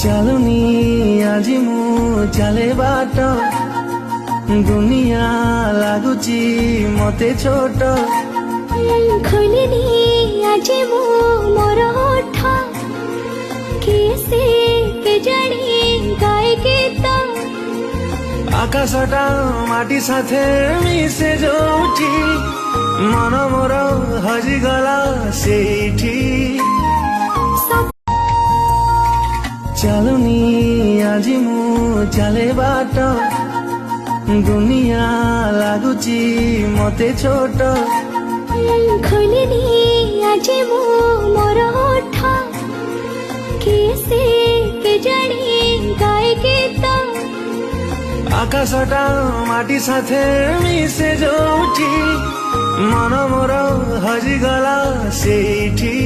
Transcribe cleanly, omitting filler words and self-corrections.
चालुनी आजी मु चले बाट दुनिया लागुची मते छोट खोलिनी आज मु मोर ओठ किसे के जानी गाए गीत आकाशटा माटी साथे मिसे जोठी मन मोर हजिगला सेठी चालुनी आजी मु चले बाट दुनिया लागुची मते छोट खोलिनी आज मु मोर ओठ किसे के जानी गाए गीत आकाशटा माटी साथे मिसे जोठी मन मोर हजिगला सेठी।